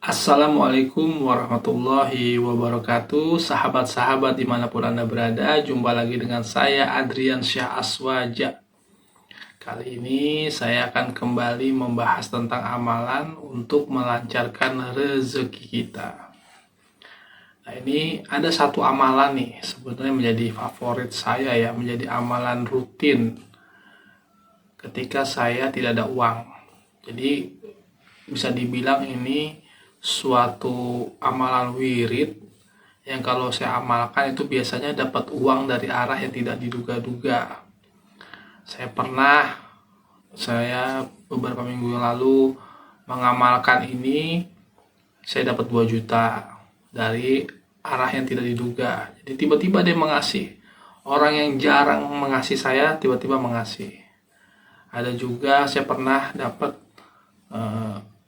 Assalamualaikum warahmatullahi wabarakatuh. Sahabat-sahabat dimanapun Anda berada, jumpa lagi dengan saya Adrian Syah Aswaja. Kali ini saya akan kembali membahas tentang amalan untuk melancarkan rezeki kita. Nah, ini ada satu amalan nih, sebenarnya menjadi favorit saya ya, menjadi amalan rutin ketika saya tidak ada uang. Jadi bisa dibilang ini suatu amalan wirid yang kalau saya amalkan itu biasanya dapat uang dari arah yang tidak diduga-duga. Saya beberapa minggu yang lalu mengamalkan ini, saya dapat 2 juta dari arah yang tidak diduga. Jadi tiba-tiba dia mengasih. Orang yang jarang mengasih saya tiba-tiba mengasih. Ada juga saya pernah dapat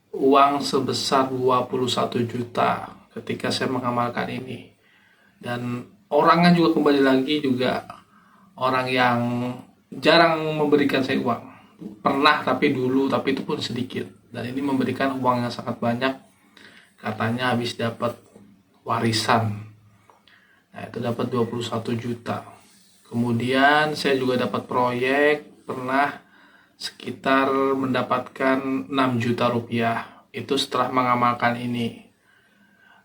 uang sebesar 21 juta ketika saya mengamalkan ini. Dan orangnya juga kembali lagi juga orang yang jarang memberikan saya uang. Pernah tapi dulu, tapi itu pun sedikit. Dan ini memberikan uang yang sangat banyak. Katanya habis dapat warisan. Nah, itu dapat 21 juta. Kemudian saya juga dapat proyek, pernah sekitar mendapatkan 6 juta rupiah. Itu setelah mengamalkan ini.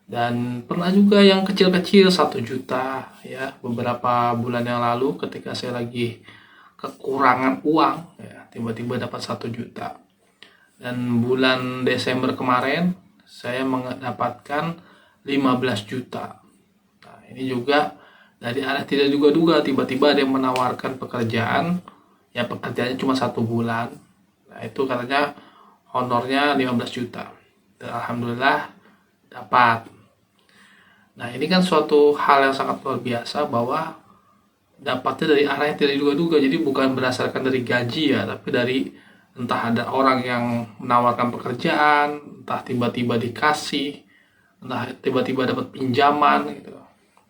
Dan pernah juga yang kecil-kecil 1 juta ya, beberapa bulan yang lalu ketika saya lagi kekurangan uang ya, tiba-tiba dapat 1 juta. Dan bulan Desember kemarin saya mendapatkan 15 juta. Nah, ini juga dari arah tidak duga-duga, tiba-tiba ada yang menawarkan pekerjaan, ya pekerjaannya cuma 1 bulan. Nah, itu katanya honornya 15 juta. Dan alhamdulillah dapat. Nah, ini kan suatu hal yang sangat luar biasa bahwa dapatnya dari arah yang tidak diduga-duga. Jadi bukan berdasarkan dari gaji ya, tapi dari entah ada orang yang menawarkan pekerjaan, entah tiba-tiba dikasih, entah tiba-tiba dapat pinjaman gitu.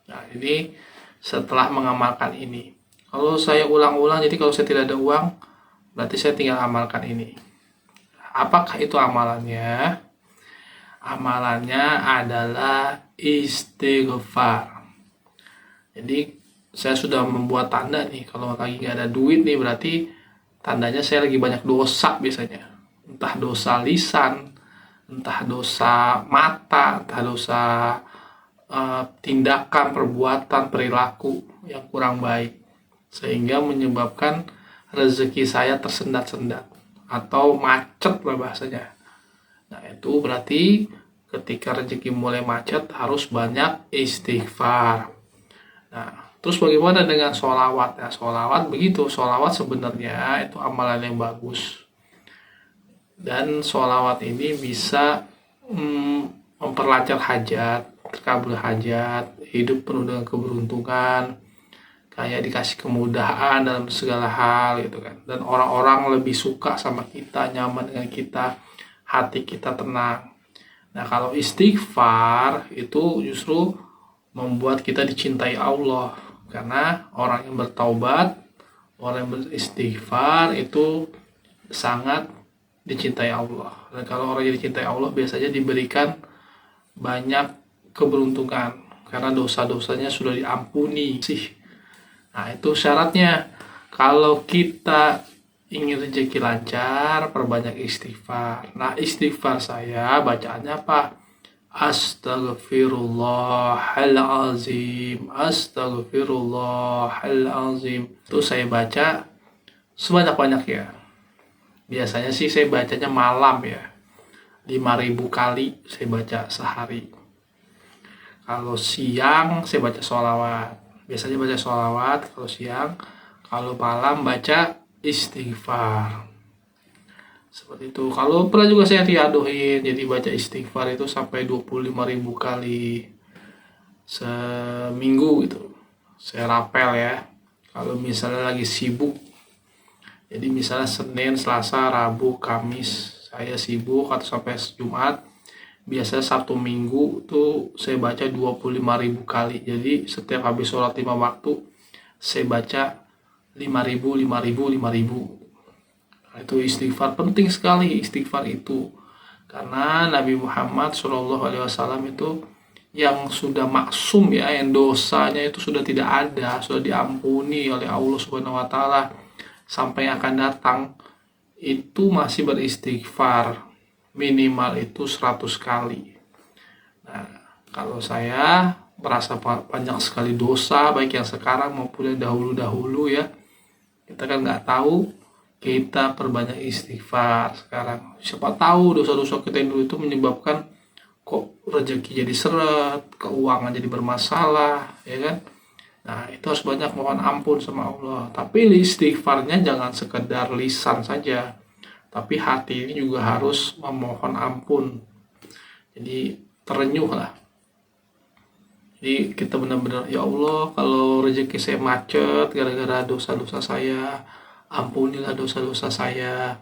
Nah, ini setelah mengamalkan ini. Kalau saya ulang-ulang, jadi kalau saya tidak ada uang, berarti saya tinggal amalkan ini. Apakah itu amalannya? Amalannya adalah istighfar. Jadi saya sudah membuat tanda nih, kalau lagi nggak ada duit nih berarti tandanya saya lagi banyak dosa biasanya. Entah dosa lisan, entah dosa mata, entah dosa tindakan, perbuatan, perilaku yang kurang baik. Sehingga menyebabkan rezeki saya tersendat-sendat atau macet lah bahasanya. Nah, itu berarti ketika rezeki mulai macet harus banyak istighfar. Nah, terus bagaimana dengan sholawat? Nah, sholawat begitu. Sholawat sebenarnya itu amalan yang bagus. Dan sholawat ini bisa memperlancar hajat, terkabul hajat, hidup penuh dengan keberuntungan, kayak dikasih kemudahan dalam segala hal gitu kan. Dan orang-orang lebih suka sama kita, nyaman dengan kita, hati kita tenang. Nah, kalau istighfar itu justru membuat kita dicintai Allah, karena orang yang bertaubat, orang yang beristighfar itu sangat dicintai Allah. Dan kalau orang yang dicintai Allah biasanya diberikan banyak keberuntungan karena dosa-dosanya sudah diampuni sih. Nah, itu syaratnya. Kalau kita ingin rezeki lancar, perbanyak istighfar. Nah, istighfar saya bacaannya apa? Astaghfirullahalazim, astaghfirullahalazim. Itu saya baca sebanyak-banyak ya. Biasanya sih saya bacanya malam ya. 5.000 kali saya baca sehari. Kalau siang saya baca sholawat. Biasanya baca sholawat kalau siang. Kalau malam baca istighfar. Seperti itu. Kalau pernah juga saya riadohin, jadi baca istighfar itu sampai 25.000 kali seminggu gitu. Saya rapel ya. Kalau misalnya lagi sibuk, jadi misalnya Senin, Selasa, Rabu, Kamis saya sibuk atau sampai Jumat, biasanya Sabtu Minggu tuh saya baca 25.000 kali. Jadi setiap habis sholat 5 waktu saya baca 5.000. Nah, itu istighfar penting sekali, istighfar itu Karena Nabi Muhammad SAW itu yang sudah maksum ya, yang dosanya itu sudah tidak ada, sudah diampuni oleh Allah Subhanahu wa taala sampai akan datang, itu masih beristighfar minimal itu 100 kali. Nah, kalau saya merasa banyak sekali dosa, baik yang sekarang maupun yang dahulu-dahulu ya, kita kan nggak tahu, kita perbanyak istighfar sekarang. Siapa tahu dosa-dosa kita yang dulu itu menyebabkan kok rezeki jadi seret, keuangan jadi bermasalah, ya kan? Nah, itu harus banyak mohon ampun sama Allah. Tapi istighfarnya jangan sekedar lisan saja, tapi hati ini juga harus memohon ampun. Jadi terenyuh lah. Jadi kita benar-benar, ya Allah, kalau rezeki saya macet gara-gara dosa-dosa saya, ampunilah dosa-dosa saya.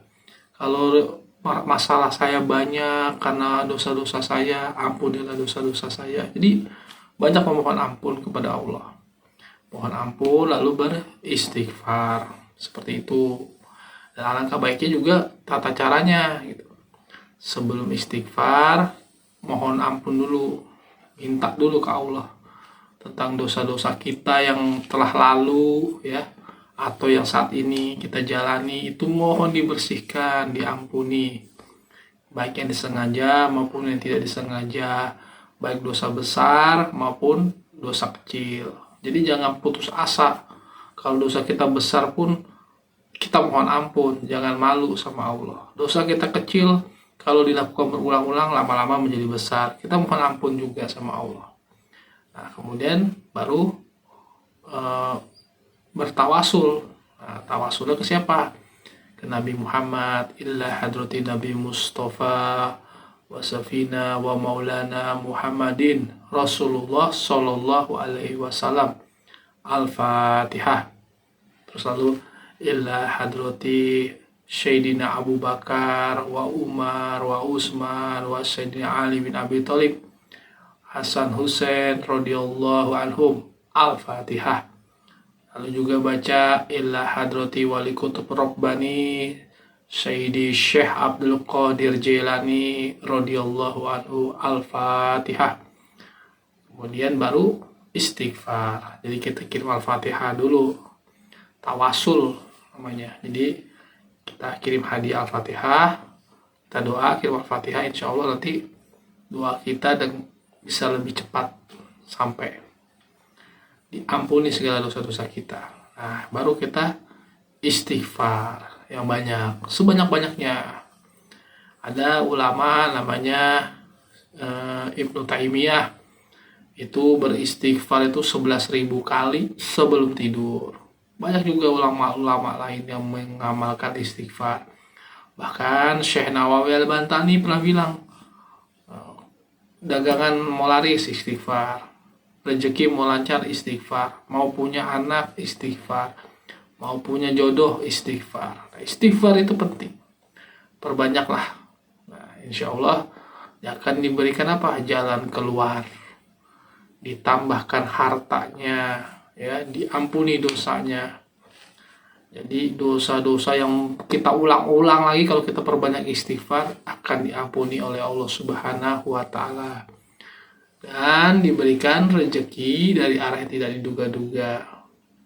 Kalau masalah saya banyak karena dosa-dosa saya, ampunilah dosa-dosa saya. Jadi banyak memohon ampun kepada Allah. Mohon ampun lalu beristighfar. Seperti itu. Dan alangkah baiknya juga tata caranya gitu. Sebelum istighfar, mohon ampun dulu. Minta dulu ke Allah tentang dosa-dosa kita yang telah lalu ya, atau yang saat ini kita jalani, itu mohon dibersihkan, diampuni, baik yang disengaja maupun yang tidak disengaja, baik dosa besar maupun dosa kecil. Jadi jangan putus asa. Kalau dosa kita besar pun kita mohon ampun, jangan malu sama Allah. Dosa kita kecil, kalau dilakukan berulang-ulang lama-lama menjadi besar, kita mohon ampun juga sama Allah. Nah, kemudian baru bertawasul. Nah, tawasulnya ke siapa? Ke Nabi Muhammad, illa hadrati Nabi Mustafa wa safina wa maulana Muhammadin Rasulullah sallallahu alaihi wasallam. Al-Fatihah. Terus lalu illa hadrati Sayyidina Abu Bakar wa Umar wa Utsman wa Sayyidina Ali bin Abi Thalib Hasan Husain radhiyallahu anhum. Al-Fatihah. Lalu juga baca illa hadrati wali kutub Rabbani Sayyidi Syekh Abdul Qadir Jailani radhiyallahu anhu. Al-Fatihah. Kemudian baru istighfar. Jadi kita kirim Al-Fatihah dulu. Tawasul namanya. Jadi kita kirim hadiah Al-Fatihah, kita doa, kirim Al-Fatihah, insya Allah nanti doa kita dan bisa lebih cepat sampai, diampuni segala dosa-dosa kita. Nah, baru kita istighfar yang banyak, sebanyak-banyaknya. Ada ulama namanya Ibnu Taimiyah, itu beristighfar itu 11.000 kali sebelum tidur. Banyak juga ulama-ulama lain yang mengamalkan istighfar. Bahkan Syekh Nawawi Al-Bantani pernah bilang, dagangan mau laris istighfar, rezeki mau lancar istighfar, mau punya anak istighfar, mau punya jodoh istighfar. Istighfar itu penting, perbanyaklah. Nah, insya Allah akan diberikan apa? Jalan keluar, ditambahkan hartanya, ya, diampuni dosanya. Jadi dosa-dosa yang kita ulang-ulang lagi kalau kita perbanyak istighfar akan diampuni oleh Allah Subhanahu wa taala. Dan diberikan rezeki dari arah yang tidak diduga-duga.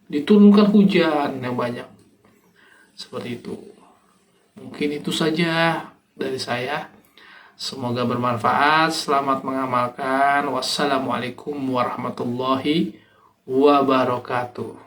Diturunkan hujan yang banyak. Seperti itu. Mungkin itu saja dari saya. Semoga bermanfaat. Selamat mengamalkan. Wassalamualaikum warahmatullahi wabarakatuh.